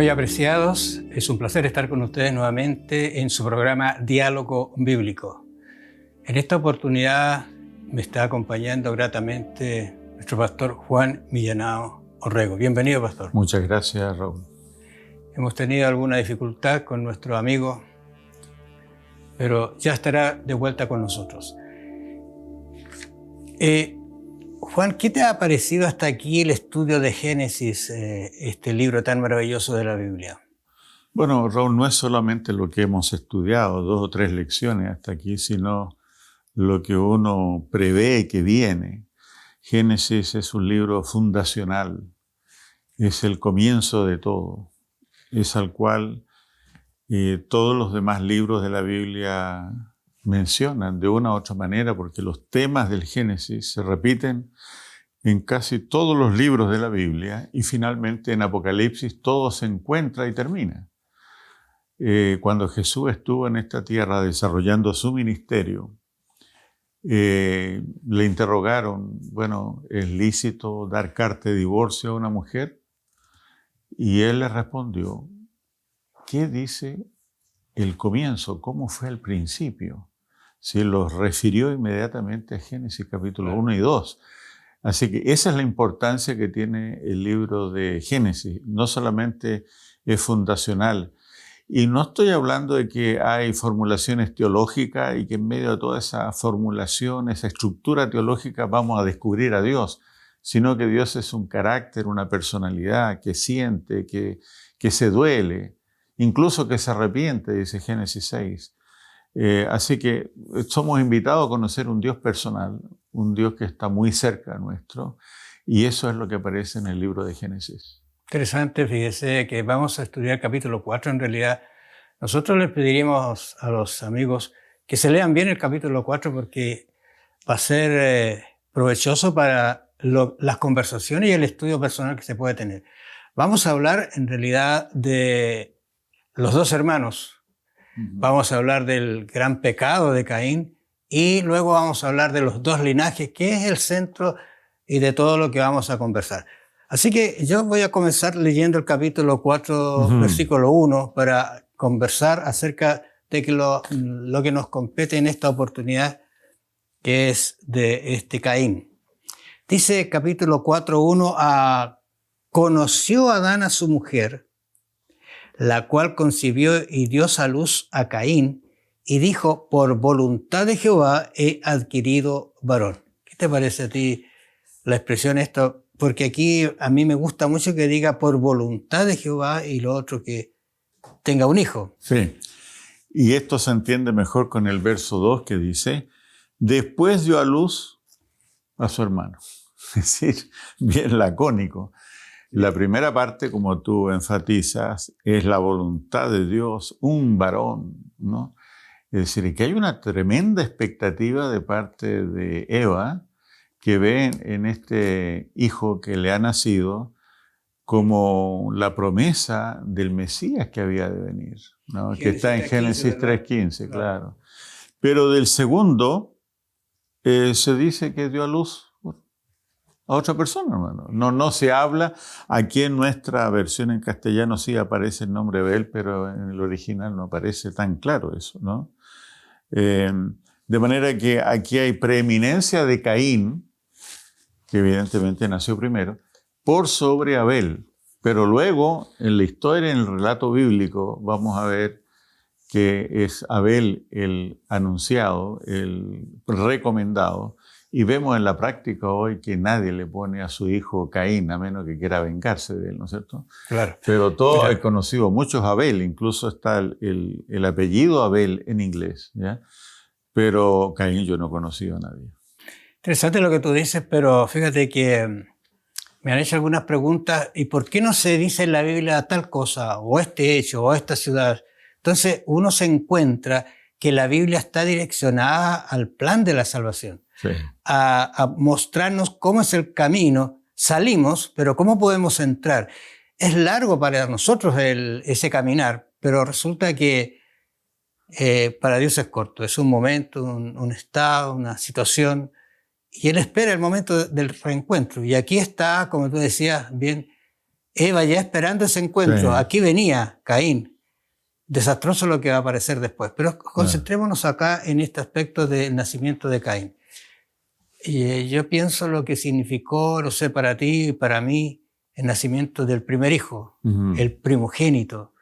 Muy apreciados, es un placer estar con ustedes nuevamente en su programa Diálogo Bíblico. En esta oportunidad me está acompañando gratamente nuestro pastor Juan Millanao Orrego. Bienvenido, pastor. Muchas gracias, Raúl. Hemos tenido alguna dificultad con nuestro amigo, pero ya estará de vuelta con nosotros. Juan, ¿qué te ha parecido hasta aquí el estudio de Génesis, este libro tan maravilloso de la Biblia? Bueno, Raúl, no es solamente lo que hemos estudiado, 2 o 3 lecciones hasta aquí, sino lo que uno prevé que viene. Génesis es un libro fundacional, es el comienzo de todo, es al cual todos los demás libros de la Biblia mencionan de una u otra manera, porque los temas del Génesis se repiten en casi todos los libros de la Biblia y finalmente en Apocalipsis todo se encuentra y termina. Cuando Jesús estuvo en esta tierra desarrollando su ministerio, le interrogaron, bueno, ¿es lícito dar carta de divorcio a una mujer? Y él le respondió, ¿qué dice el comienzo? ¿Cómo fue el principio? Se los refirió inmediatamente a Génesis capítulo 1 y 2. Así que esa es la importancia que tiene el libro de Génesis. No solamente es fundacional. Y no estoy hablando de que hay formulaciones teológicas y que en medio de toda esa formulación, esa estructura teológica vamos a descubrir a Dios, sino que Dios es un carácter, una personalidad que siente, que se duele, incluso que se arrepiente, dice Génesis 6. Así que somos invitados a conocer un Dios personal, un Dios que está muy cerca nuestro, y eso es lo que aparece en el libro de Génesis. Interesante, fíjese que vamos a estudiar capítulo 4. En realidad, nosotros les pediríamos a los amigos que se lean bien el capítulo 4 porque va a ser provechoso para las conversaciones y el estudio personal que se puede tener. Vamos a hablar en realidad de los 2 hermanos. Vamos a hablar del gran pecado de Caín y luego vamos a hablar de los 2 linajes, que es el centro y de todo lo que vamos a conversar. Así que yo voy a comenzar leyendo el capítulo 4, versículo 1, para conversar acerca de que lo que nos compete en esta oportunidad, que es de Caín. Dice capítulo 4:1, conoció Adán a su mujer, la cual concibió y dio a luz a Caín, y dijo, por voluntad de Jehová he adquirido varón. ¿Qué te parece a ti la expresión esta? Porque aquí a mí me gusta mucho que diga por voluntad de Jehová y lo otro que tenga un hijo. Sí, y esto se entiende mejor con el verso 2 que dice, después dio a luz a su hermano. Es decir, bien lacónico. La primera parte, como tú enfatizas, es la voluntad de Dios, un varón, ¿no? Es decir, que hay una tremenda expectativa de parte de Eva, que ve en este hijo que le ha nacido como la promesa del Mesías que había de venir, ¿no? Que está en Génesis 3:15, claro. Pero del segundo se dice que dio a luz a otra persona, hermano. No se habla. Aquí en nuestra versión en castellano sí aparece el nombre de él, pero en el original no aparece tan claro eso, ¿no? De manera que aquí hay preeminencia de Caín, que evidentemente nació primero, por sobre Abel. Pero luego, en la historia, en el relato bíblico, vamos a ver que es Abel el anunciado, el recomendado, y vemos en la práctica hoy que nadie le pone a su hijo Caín, a menos que quiera vengarse de él, ¿no es cierto? Claro. Pero todos he conocido muchos Abel, incluso está el apellido Abel en inglés, ¿ya? Pero Caín yo no he conocido a nadie. Interesante lo que tú dices, pero fíjate que me han hecho algunas preguntas. ¿Y por qué no se dice en la Biblia tal cosa, o este hecho, o esta ciudad? Entonces uno se encuentra que la Biblia está direccionada al plan de la salvación, sí, a mostrarnos cómo es el camino. Salimos, pero ¿cómo podemos entrar? Es largo para nosotros ese caminar, pero resulta que para Dios es corto. Es un momento, un estado, una situación, y Él espera el momento del reencuentro. Y aquí está, como tú decías bien, Eva ya esperando ese encuentro. Sí. Aquí venía Caín. Desastroso lo que va a aparecer después. Pero concentrémonos acá en este aspecto del nacimiento de Caín. Y yo pienso lo que significó, no sé, para ti y para mí, el nacimiento del primer hijo, el primogénito,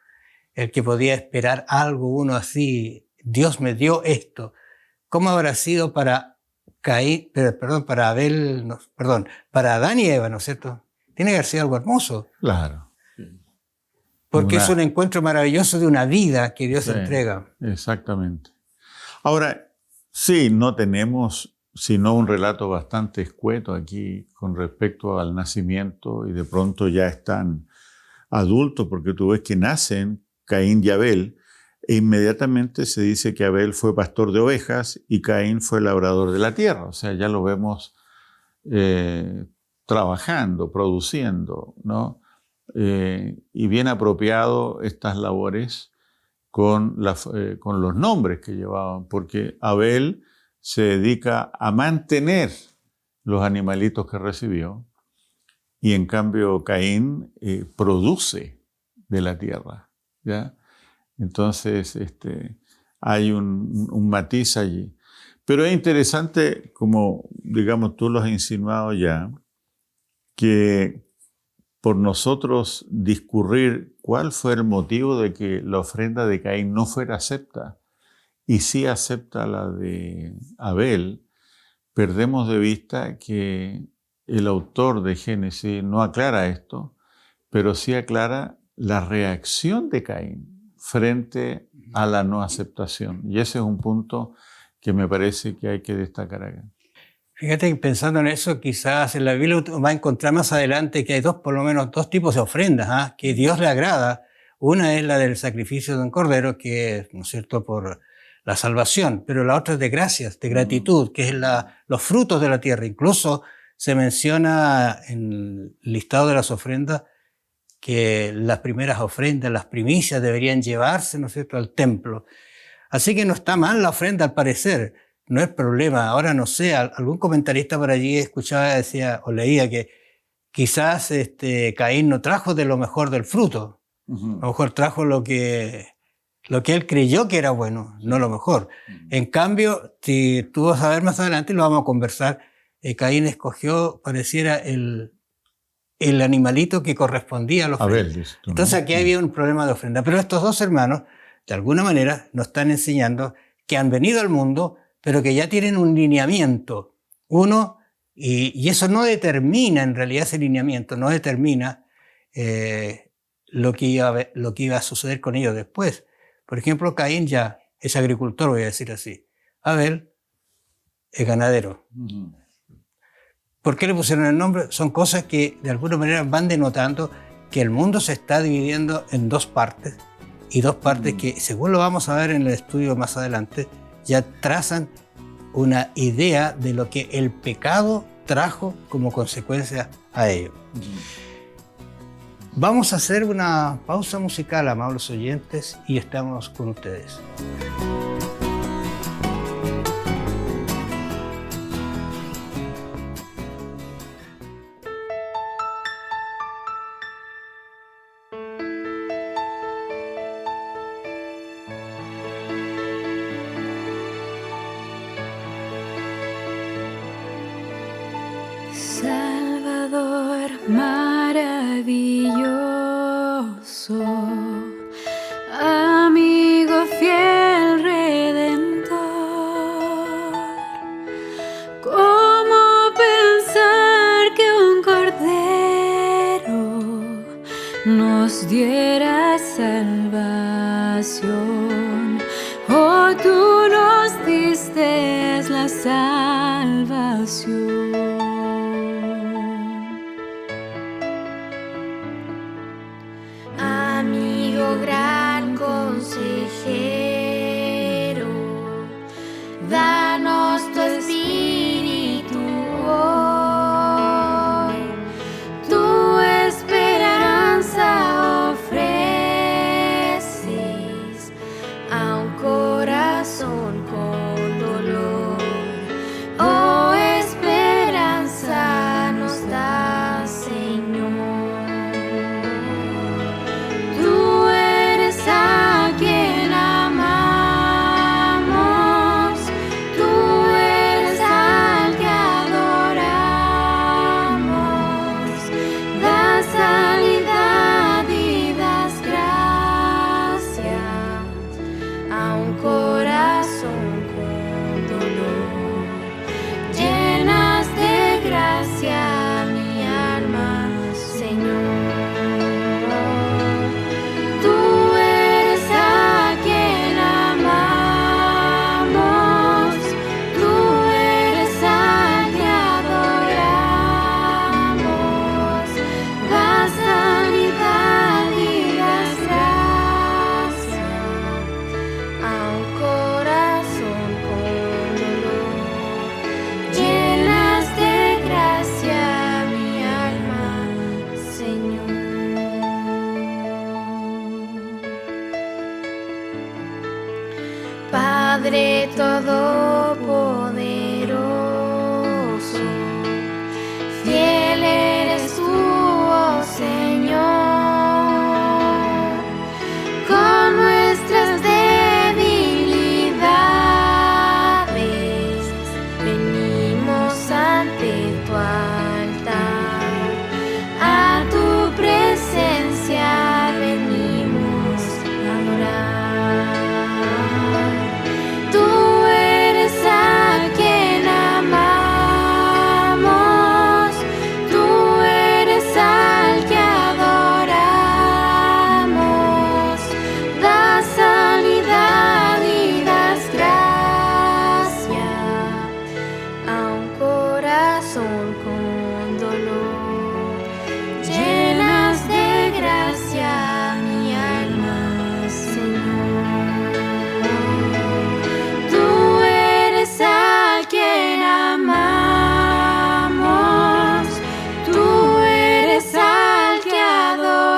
el que podía esperar algo, uno así. Dios me dio esto. ¿Cómo habrá sido para Caín, para Abel, no, para Adán y Eva, ¿no es cierto? Tiene que haber sido algo hermoso. Claro. Porque es un encuentro maravilloso de una vida que Dios entrega. Exactamente. Ahora, sí, no tenemos sino un relato bastante escueto aquí con respecto al nacimiento, y de pronto ya están adultos, porque tú ves que nacen Caín y Abel, e inmediatamente se dice que Abel fue pastor de ovejas y Caín fue labrador de la tierra. O sea, ya lo vemos trabajando, produciendo, ¿no? Y bien apropiado estas labores con los nombres que llevaban, porque Abel se dedica a mantener los animalitos que recibió, y en cambio Caín produce de la tierra, ¿ya? Entonces hay un matiz allí. Pero es interesante, como digamos tú lo has insinuado ya, que por nosotros discurrir cuál fue el motivo de que la ofrenda de Caín no fuera acepta y sí acepta la de Abel, perdemos de vista que el autor de Génesis no aclara esto, pero sí aclara la reacción de Caín frente a la no aceptación. Y ese es un punto que me parece que hay que destacar acá. Fíjate que pensando en eso, quizás en la Biblia va a encontrar más adelante que hay por lo menos dos tipos de ofrendas que Dios le agrada. Una es la del sacrificio de un cordero, que es, ¿no es cierto?, por la salvación, pero la otra es de gracias, de gratitud, que es los frutos de la tierra. Incluso se menciona en el listado de las ofrendas que las primeras ofrendas, las primicias deberían llevarse, ¿no es cierto?, al templo. Así que no está mal la ofrenda al parecer, no es problema. Ahora no sé, algún comentarista por allí escuchaba, decía o leía que quizás Caín no trajo de lo mejor del fruto, a lo mejor trajo lo que él creyó que era bueno, no lo mejor. En cambio, si tú vas a ver más adelante, lo vamos a conversar, Caín escogió, pareciera, el animalito que correspondía a la ofrenda. Abel, dices tú, ¿no? Entonces aquí había un problema de ofrenda. Pero estos dos hermanos, de alguna manera, nos están enseñando que han venido al mundo, pero que ya tienen un lineamiento. Uno, y eso no determina, en realidad ese lineamiento no determina lo que iba a suceder con ellos después. Por ejemplo, Caín ya es agricultor, voy a decir así. Abel es ganadero. ¿Por qué le pusieron el nombre? Son cosas que de alguna manera van denotando que el mundo se está dividiendo en dos partes, y dos partes que, según lo vamos a ver en el estudio más adelante, ya trazan una idea de lo que el pecado trajo como consecuencia a ello. Vamos a hacer una pausa musical, amables oyentes, y estamos con ustedes. Salvador maravilloso, amigo fiel redentor, ¿cómo pensar que un cordero nos diera salvación? Oh, tú nos diste la salvación. Gran consejero, danos tu espíritu hoy, tu esperanza ofreces a un corazón con dolor. Oh, esperanza nos da, Señor. Todopoderoso. Fiel eres tú, oh Señor, con nuestras debilidades venimos ante tu altar, a tu presencia venimos a adorar. Tú eres a quien amamos, tú eres al que adoramos. Das sanidad y das gracia a un corazón con dolor. Llenas de gracia mi alma, Señor. Tú eres a quien amamos, tú eres al que adoramos.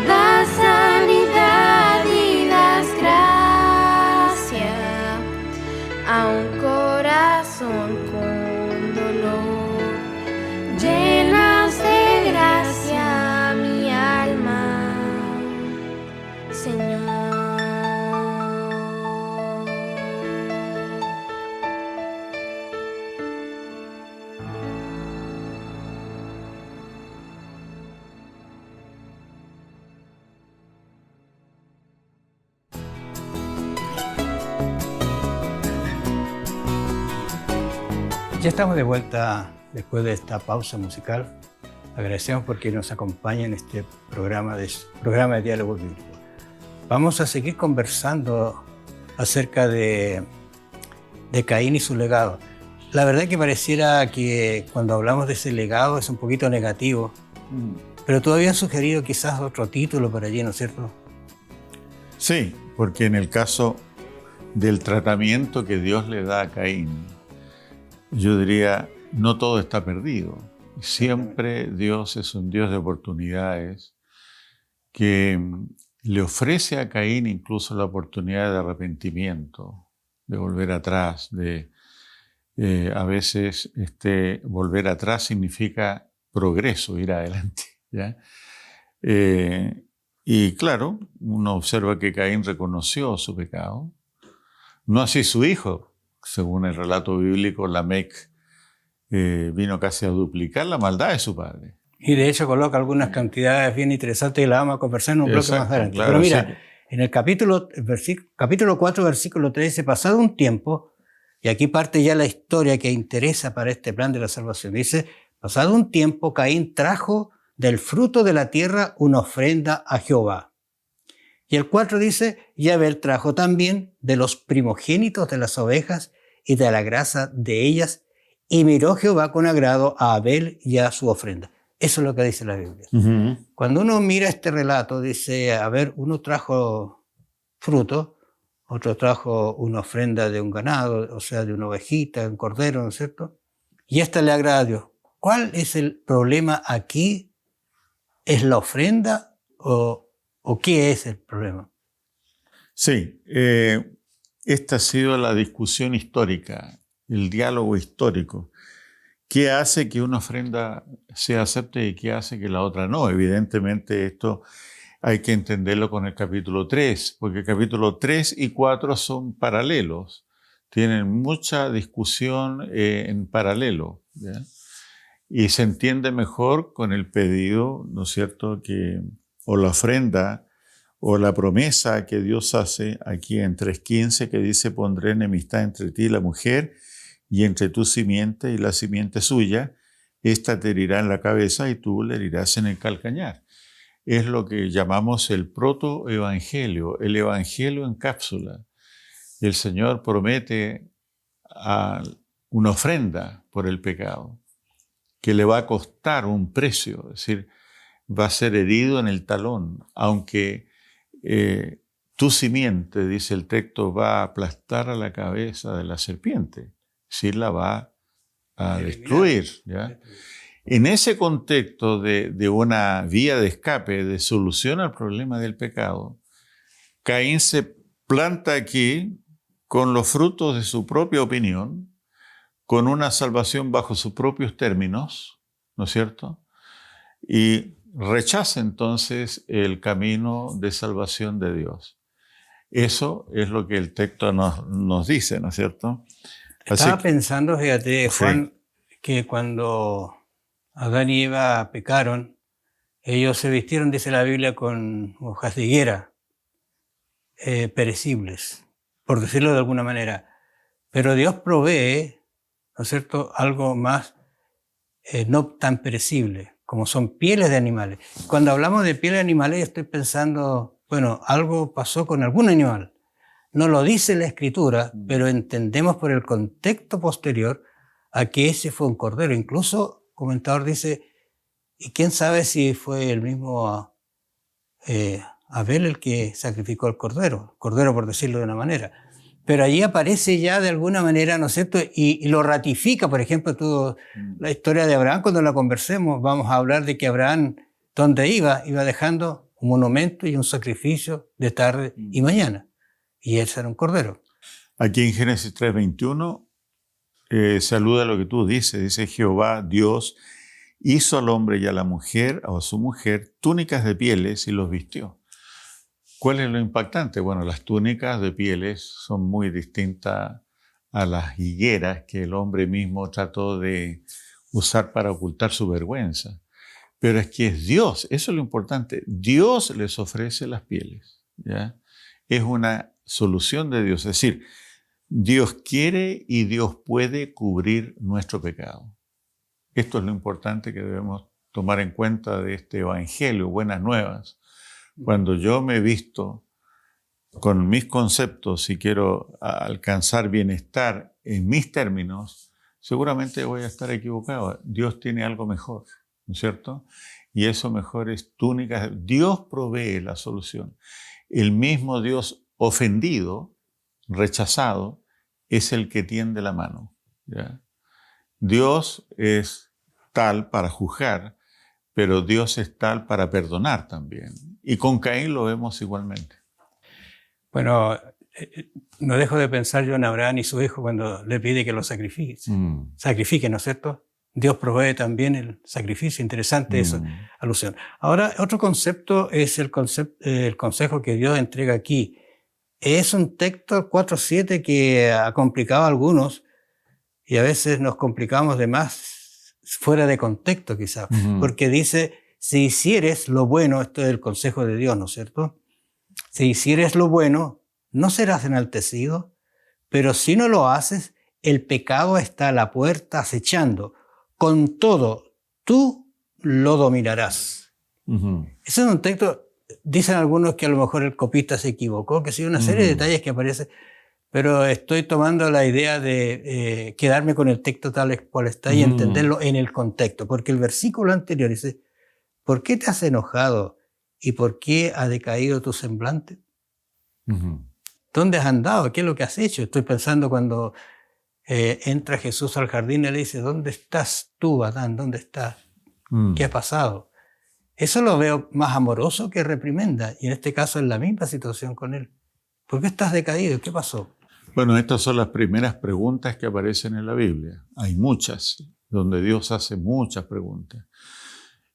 Das sanidad y das gracia a un corazón con dolor. Llenas de gracia mi alma, Señor. Ya estamos de vuelta después de esta pausa musical. Agradecemos porque nos acompaña en este programa de Diálogo Bíblico. Vamos a seguir conversando acerca de Caín y su legado. La verdad que pareciera que cuando hablamos de ese legado es un poquito negativo, pero tú habías sugerido quizás otro título para allí, ¿no es cierto? Sí, porque en el caso del tratamiento que Dios le da a Caín, yo diría, no todo está perdido. Siempre Dios es un Dios de oportunidades que le ofrece a Caín incluso la oportunidad de arrepentimiento, de volver atrás. A veces volver atrás significa progreso, ir adelante, ¿ya? Y claro, uno observa que Caín reconoció su pecado, no así su hijo. Según el relato bíblico, Lamec vino casi a duplicar la maldad de su padre. Y de hecho coloca algunas cantidades bien interesantes y las vamos a conversar en un bloque más adelante. Claro, pero mira, sí. En el capítulo 4, versículo 13, pasado un tiempo, y aquí parte ya la historia que interesa para este plan de la salvación, dice, pasado un tiempo, Caín trajo del fruto de la tierra una ofrenda a Jehová. Y el 4 dice, y Abel trajo también de los primogénitos de las ovejas y de la grasa de ellas, y miró Jehová con agrado a Abel y a su ofrenda. Eso es lo que dice la Biblia. Uh-huh. Cuando uno mira este relato, dice, a ver, uno trajo fruto, otro trajo una ofrenda de un ganado, o sea, de una ovejita, un cordero, ¿no es cierto? Y esta le agrada a Dios. ¿Cuál es el problema aquí? ¿Es la ofrenda o qué es el problema? Sí, esta ha sido la discusión histórica, el diálogo histórico. ¿Qué hace que una ofrenda se acepte y qué hace que la otra no? Evidentemente esto hay que entenderlo con el capítulo 3, porque el capítulo 3 y 4 son paralelos, tienen mucha discusión en paralelo, ¿ya? Y se entiende mejor con el pedido, ¿no es cierto?, o la ofrenda o la promesa que Dios hace aquí en 3:15, que dice, pondré enemistad entre ti y la mujer, y entre tu simiente y la simiente suya, ésta te herirá en la cabeza y tú le herirás en el calcañar. Es lo que llamamos el protoevangelio, el evangelio en cápsula. El Señor promete una ofrenda por el pecado, que le va a costar un precio, es decir, va a ser herido en el talón, aunque tu simiente, dice el texto, va a aplastar a la cabeza de la serpiente, sí la va a destruir, ¿ya? En ese contexto de una vía de escape, de solución al problema del pecado, Caín se planta aquí con los frutos de su propia opinión, con una salvación bajo sus propios términos, ¿no es cierto? Y rechaza entonces el camino de salvación de Dios. Eso es lo que el texto nos dice, ¿no es cierto? Estaba pensando, fíjate, Juan, que cuando Adán y Eva pecaron, ellos se vistieron, dice la Biblia, con hojas de higuera, perecibles, por decirlo de alguna manera. Pero Dios provee, ¿no es cierto?, algo más no tan perecible, como son pieles de animales. Cuando hablamos de pieles de animales, estoy pensando, bueno, algo pasó con algún animal. No lo dice la Escritura, pero entendemos por el contexto posterior a que ese fue un cordero. Incluso, el comentador dice, y quién sabe si fue el mismo Abel el que sacrificó el cordero por decirlo de una manera. Pero allí aparece ya de alguna manera, ¿no es cierto? Y lo ratifica, por ejemplo, la historia de Abraham, cuando la conversemos, vamos a hablar de que Abraham, donde iba dejando un monumento y un sacrificio de tarde y mañana. Y ese era un cordero. Aquí en Génesis 3:21 se alude a lo que tú dices. Dice Jehová, Dios, hizo al hombre y a la mujer, o a su mujer, túnicas de pieles y los vistió. ¿Cuál es lo impactante? Bueno, las túnicas de pieles son muy distintas a las higueras que el hombre mismo trató de usar para ocultar su vergüenza. Pero es que es Dios, eso es lo importante. Dios les ofrece las pieles, ¿ya? Es una solución de Dios. Es decir, Dios quiere y Dios puede cubrir nuestro pecado. Esto es lo importante que debemos tomar en cuenta de este evangelio, buenas nuevas. Cuando yo me visto con mis conceptos y quiero alcanzar bienestar en mis términos, seguramente voy a estar equivocado. Dios tiene algo mejor, ¿no es cierto? Y eso mejor es túnicas. Dios provee la solución. El mismo Dios ofendido, rechazado, es el que tiende la mano, ¿ya? Dios es tal para juzgar, pero Dios es tal para perdonar también. Y con Caín lo vemos igualmente. Bueno, no dejo de pensar yo en Abraham y su hijo cuando le pide que lo sacrifique. Sacrifique, ¿no es cierto? Dios provee también el sacrificio. Interesante esa alusión. Ahora, otro concepto es el consejo que Dios entrega aquí. Es un texto 4:7 que ha complicado a algunos y a veces nos complicamos de más fuera de contexto quizás, porque dice, si hicieres lo bueno, esto es el consejo de Dios, ¿no es cierto? Si hicieres lo bueno, no serás enaltecido, pero si no lo haces, el pecado está a la puerta acechando. Con todo, tú lo dominarás. Ese es un texto, dicen algunos que a lo mejor el copista se equivocó, que sí, una serie de detalles que aparecen, pero estoy tomando la idea de quedarme con el texto tal cual está y entenderlo en el contexto, porque el versículo anterior dice, ¿por qué te has enojado y por qué ha decaído tu semblante? ¿Dónde has andado? ¿Qué es lo que has hecho? Estoy pensando cuando entra Jesús al jardín y le dice, ¿dónde estás tú, Adán? ¿Dónde estás? ¿Qué ha pasado? Eso lo veo más amoroso que reprimenda, y en este caso es la misma situación con él. ¿Por qué estás decaído? ¿Qué pasó? Bueno, estas son las primeras preguntas que aparecen en la Biblia. Hay muchas, donde Dios hace muchas preguntas.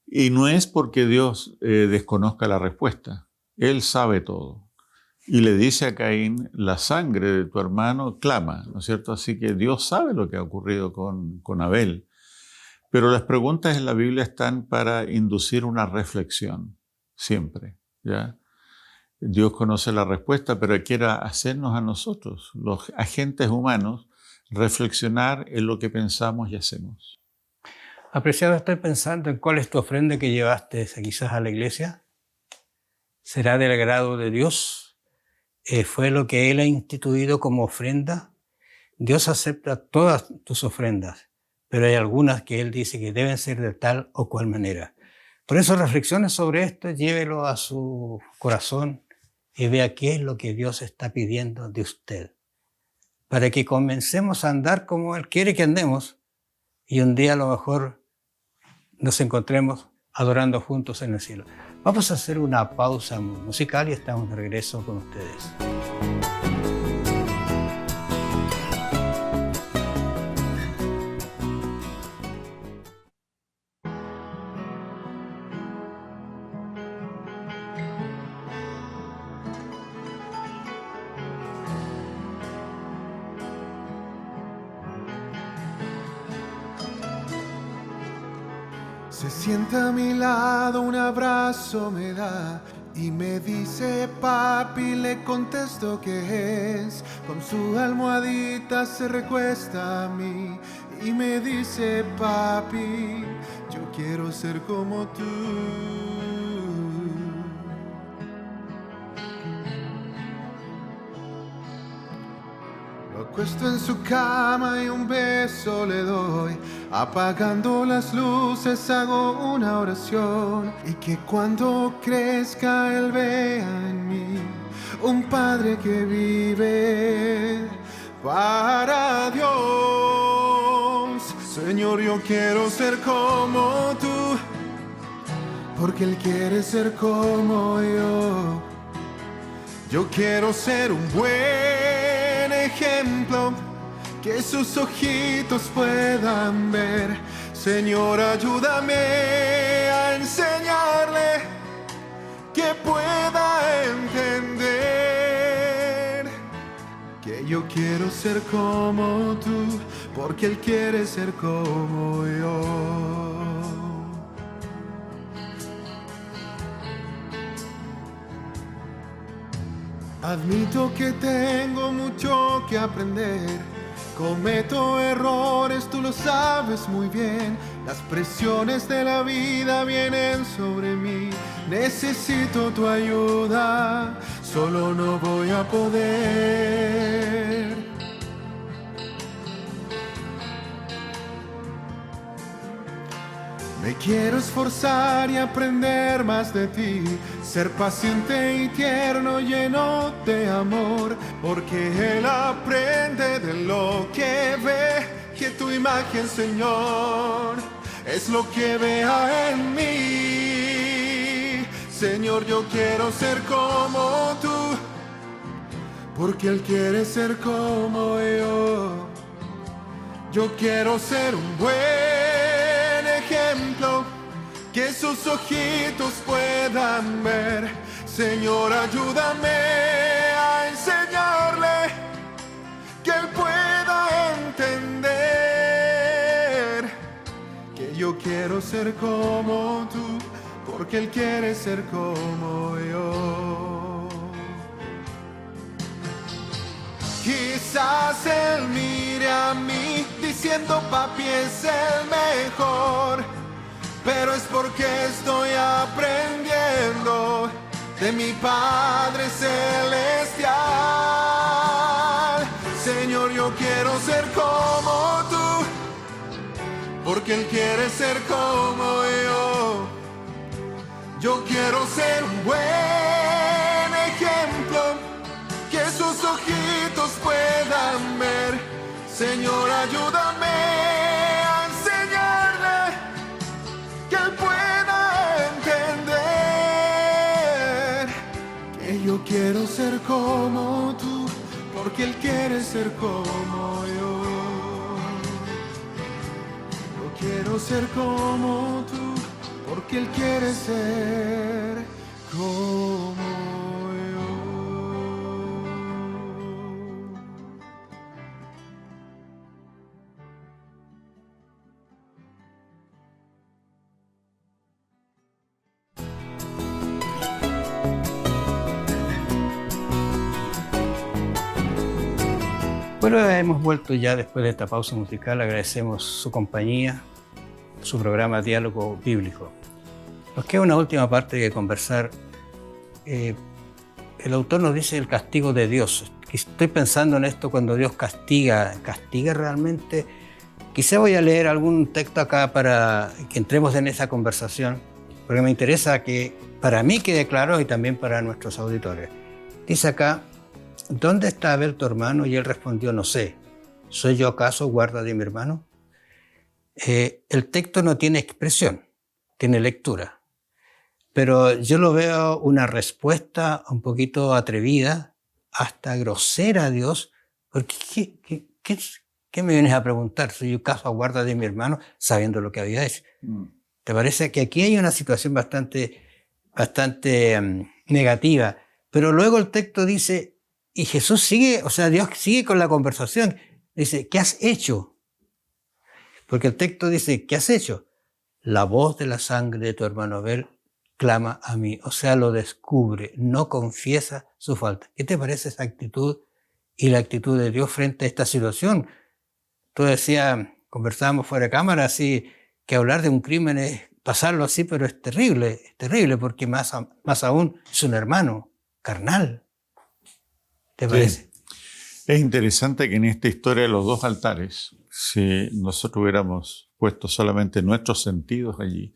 Y no es porque Dios desconozca la respuesta. Él sabe todo. Y le dice a Caín, la sangre de tu hermano clama, ¿no es cierto? Así que Dios sabe lo que ha ocurrido con Abel. Pero las preguntas en la Biblia están para inducir una reflexión, siempre, ¿ya? Dios conoce la respuesta, pero quiere hacernos a nosotros, los agentes humanos, reflexionar en lo que pensamos y hacemos. Apreciado, estoy pensando en cuál es tu ofrenda que llevaste quizás a la iglesia. ¿Será del agrado de Dios? ¿Fue lo que Él ha instituido como ofrenda? Dios acepta todas tus ofrendas, pero hay algunas que Él dice que deben ser de tal o cual manera. Por eso reflexione sobre esto, llévelo a su corazón y vea qué es lo que Dios está pidiendo de usted, para que comencemos a andar como Él quiere que andemos y un día a lo mejor nos encontremos adorando juntos en el cielo. Vamos a hacer una pausa musical y estamos de regreso con ustedes. Se sienta a mi lado, un abrazo me da y me dice papi, le contesto que es. Con su almohadita se recuesta a mí y me dice papi, yo quiero ser como tú. Lo acuesto en su cama y un beso le doy. Apagando las luces hago una oración y que cuando crezca él vea en mí un padre que vive para Dios. Señor, yo quiero ser como tú, porque él quiere ser como yo. Yo quiero ser un buen ejemplo que sus ojitos puedan ver. Señor, ayúdame a enseñarle que pueda entender que yo quiero ser como tú, porque él quiere ser como yo. Admito que tengo mucho que aprender. Cometo errores, tú lo sabes muy bien. Las presiones de la vida vienen sobre mí. Necesito tu ayuda, solo no voy a poder. Me quiero esforzar y aprender más de ti, ser paciente y tierno, lleno de amor, porque él aprende de lo que ve, que tu imagen, Señor, es lo que vea en mí. Señor, yo quiero ser como tú, porque él quiere ser como yo. Yo quiero ser un buen ejemplo, que sus ojitos puedan ver. Señor, ayúdame a enseñarle que él pueda entender que yo quiero ser como tú, porque él quiere ser como yo. Quizás él mire a mí diciendo papi es el mejor, pero es porque estoy aprendiendo de mi Padre Celestial. Señor, yo quiero ser como tú, porque él quiere ser como yo. Yo quiero ser un buen ejemplo, que sus ojitos puedan ver. Señor, ayúdame a enseñarle que él pueda entender que yo quiero ser como tú, porque él quiere ser como yo. Yo quiero ser como tú, porque él quiere ser como yo. Bueno, hemos vuelto ya después de esta pausa musical. Agradecemos su compañía, su programa Diálogo Bíblico. Nos queda una última parte que conversar. El autor nos dice el castigo de Dios. Estoy pensando en esto cuando Dios castiga. ¿Castiga realmente? Quizá voy a leer algún texto acá para que entremos en esa conversación, porque me interesa que para mí quede claro y también para nuestros auditores. Dice acá: ¿dónde está Abel tu hermano? Y él respondió: no sé. ¿Soy yo acaso guarda de mi hermano? El texto no tiene expresión, tiene lectura. Pero yo lo veo una respuesta un poquito atrevida hasta grosera a Dios, porque ¿qué me vienes a preguntar? Soy yo caso a guarda de mi hermano sabiendo lo que había hecho. ¿Te parece que aquí hay una situación bastante negativa? Pero luego el texto dice, y Jesús sigue, o sea, Dios sigue con la conversación. Dice, ¿qué has hecho? Porque el texto dice, ¿qué has hecho? La voz de la sangre de tu hermano Abel clama a mí. O sea, lo descubre, no confiesa su falta. ¿Qué te parece esa actitud y la actitud de Dios frente a esta situación? Tú decías, conversábamos fuera de cámara, así que hablar de un crimen es pasarlo así, pero es terrible, porque más aún es un hermano carnal. ¿Te parece? Sí. Es interesante que en esta historia de los dos altares, si nosotros hubiéramos puesto solamente nuestros sentidos allí,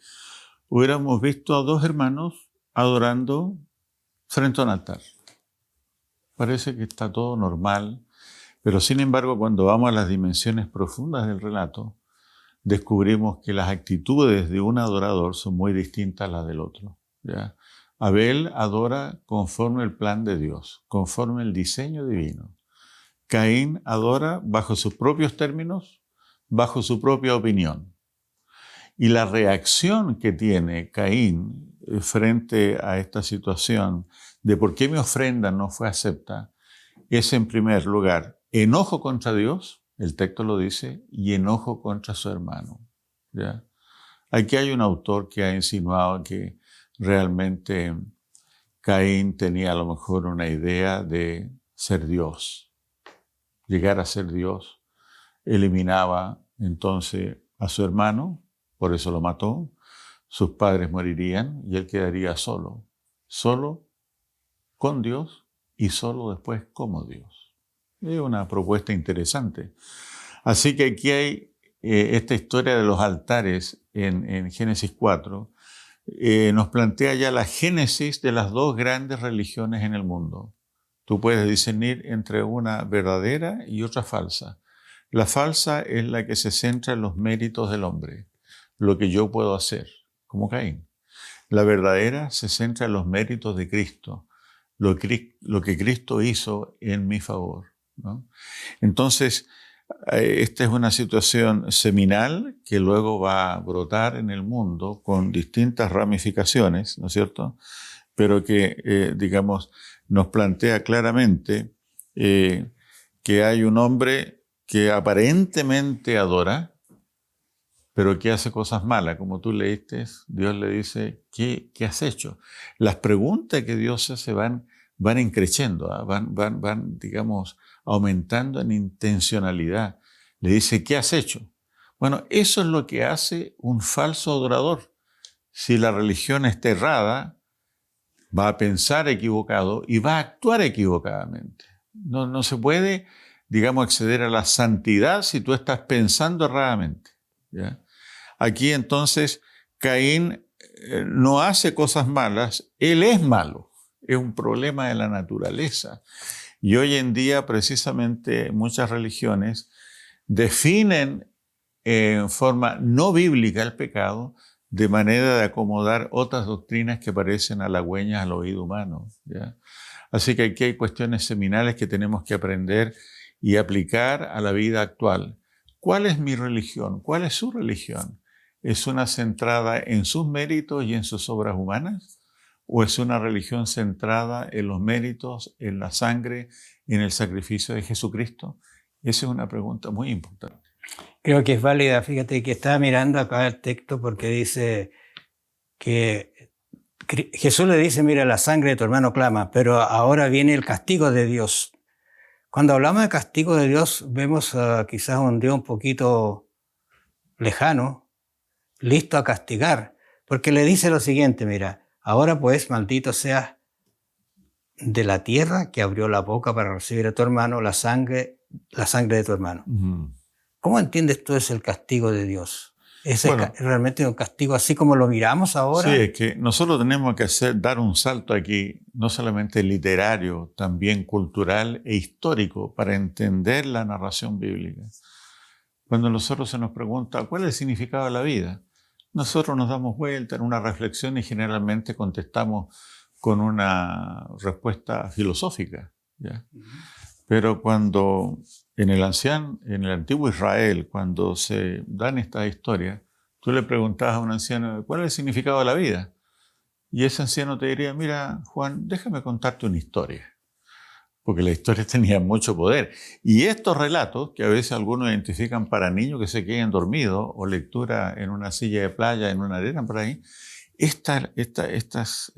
hubiéramos visto a dos hermanos adorando frente a un altar. Parece que está todo normal, pero sin embargo, cuando vamos a las dimensiones profundas del relato, descubrimos que las actitudes de un adorador son muy distintas a las del otro, ¿ya? Abel adora conforme el plan de Dios, conforme el diseño divino. Caín adora bajo sus propios términos, bajo su propia opinión. Y la reacción que tiene Caín frente a esta situación de por qué mi ofrenda no fue acepta, es en primer lugar enojo contra Dios, el texto lo dice, y enojo contra su hermano, ¿ya? Aquí hay un autor que ha insinuado que realmente Caín tenía a lo mejor una idea de ser Dios. Llegar a ser Dios eliminaba entonces a su hermano, por eso lo mató, sus padres morirían y él quedaría solo con Dios y solo después como Dios. Es una propuesta interesante. Así que aquí hay esta historia de los altares en Génesis 4, nos plantea ya la génesis de las dos grandes religiones en el mundo. Tú puedes discernir entre una verdadera y otra falsa. La falsa es la que se centra en los méritos del hombre, lo que yo puedo hacer, como Caín. La verdadera se centra en los méritos de Cristo, lo que Cristo hizo en mi favor, ¿no? Entonces, esta es una situación seminal que luego va a brotar en el mundo con distintas ramificaciones, ¿no es cierto? Pero que, digamos, nos plantea claramente que hay un hombre que aparentemente adora, pero que hace cosas malas. Como tú leíste, Dios le dice, ¿qué has hecho? Las preguntas que Dios hace van increciendo, ¿eh? van, digamos, aumentando en intencionalidad. Le dice, ¿qué has hecho? Bueno, eso es lo que hace un falso adorador. Si la religión está errada, va a pensar equivocado y va a actuar equivocadamente. No se puede, digamos, acceder a la santidad si tú estás pensando erradamente, ¿ya? Aquí entonces Caín no hace cosas malas, él es malo. Es un problema de la naturaleza. Y hoy en día, precisamente, muchas religiones definen en forma no bíblica el pecado de manera de acomodar otras doctrinas que parecen halagüeñas al oído humano, ¿ya? Así que aquí hay cuestiones seminales que tenemos que aprender y aplicar a la vida actual. ¿Cuál es mi religión? ¿Cuál es su religión? ¿Es una centrada en sus méritos y en sus obras humanas? ¿O es una religión centrada en los méritos, en la sangre, en el sacrificio de Jesucristo? Esa es una pregunta muy importante. Creo que es válida. Fíjate que estaba mirando acá el texto porque dice que Jesús le dice, mira, la sangre de tu hermano clama, pero ahora viene el castigo de Dios. Cuando hablamos de castigo de Dios, vemos quizás un Dios un poquito lejano, listo a castigar, porque le dice lo siguiente, mira, ahora pues maldito seas de la tierra que abrió la boca para recibir a tu hermano la sangre de tu hermano. ¿Cómo entiendes tú ese el castigo de Dios? ¿Es realmente un castigo así como lo miramos ahora? Sí, es que nosotros tenemos que dar un salto aquí, no solamente literario, también cultural e histórico, para entender la narración bíblica. Cuando nosotros se nos pregunta cuál es el significado de la vida, nosotros nos damos vuelta en una reflexión y generalmente contestamos con una respuesta filosófica, ¿ya? Pero cuando en el antiguo Israel, cuando se dan estas historias, tú le preguntabas a un anciano, ¿cuál es el significado de la vida? Y ese anciano te diría, mira, Juan, déjame contarte una historia. Porque la historia tenía mucho poder. Y estos relatos, que a veces algunos identifican para niños que se queden dormidos, o lectura en una silla de playa, en una arena por ahí, estas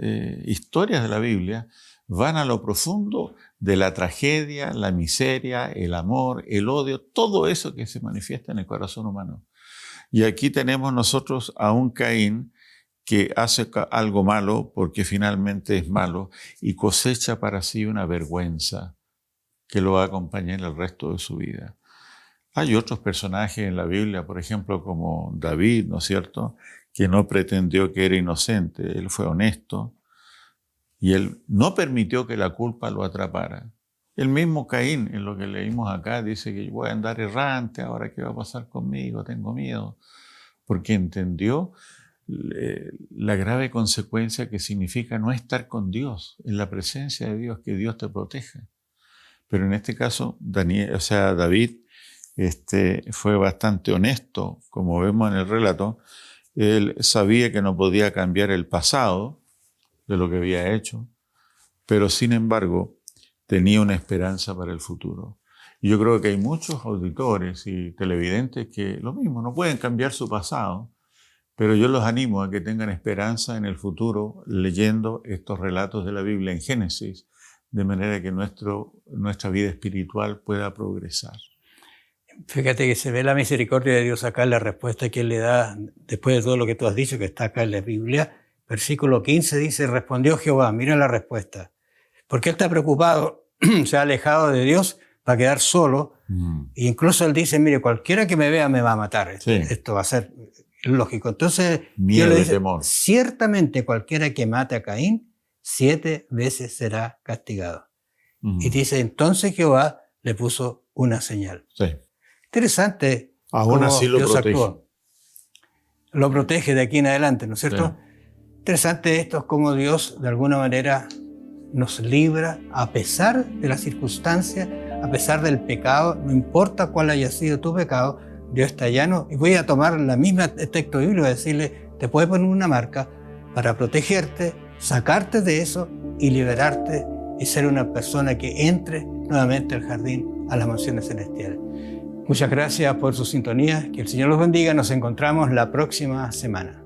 historias de la Biblia van a lo profundo de la tragedia, la miseria, el amor, el odio, todo eso que se manifiesta en el corazón humano. Y aquí tenemos nosotros a un Caín que hace algo malo porque finalmente es malo y cosecha para sí una vergüenza que lo va a acompañar el resto de su vida. Hay otros personajes en la Biblia, por ejemplo, como David, ¿no es cierto?, que no pretendió que era inocente, él fue honesto y él no permitió que la culpa lo atrapara. El mismo Caín, en lo que leímos acá, dice que voy a andar errante, ahora qué va a pasar conmigo, tengo miedo, porque entendió la grave consecuencia que significa no estar con Dios, en la presencia de Dios, que Dios te proteja. Pero en este caso, David fue bastante honesto, como vemos en el relato. Él sabía que no podía cambiar el pasado de lo que había hecho, pero sin embargo tenía una esperanza para el futuro. Y yo creo que hay muchos auditores y televidentes que lo mismo, no pueden cambiar su pasado, pero yo los animo a que tengan esperanza en el futuro leyendo estos relatos de la Biblia en Génesis, de manera que nuestra vida espiritual pueda progresar. Fíjate que se ve la misericordia de Dios acá en la respuesta que Él le da después de todo lo que tú has dicho, que está acá en la Biblia. Versículo 15 dice, respondió Jehová, mira la respuesta, porque Él está preocupado, se ha alejado de Dios para quedar solo, e incluso Él dice, mire, cualquiera que me vea me va a matar, sí. Esto va a ser lógico. Entonces, Dios le dice, temor. Ciertamente cualquiera que mate a Caín, 7 veces será castigado. Y dice, entonces Jehová le puso una señal. Sí. Interesante. Aún así lo Dios protege. Actuó. Lo protege de aquí en adelante, ¿no es cierto? Sí. Interesante esto es cómo Dios de alguna manera nos libra a pesar de las circunstancias, a pesar del pecado, no importa cuál haya sido tu pecado, Dios está llano. Y voy a tomar la misma texto bíblico y decirle, te puede poner una marca para protegerte, sacarte de eso y liberarte y ser una persona que entre nuevamente al jardín, a las mansiones celestiales. Muchas gracias por su sintonía, que el Señor los bendiga, nos encontramos la próxima semana.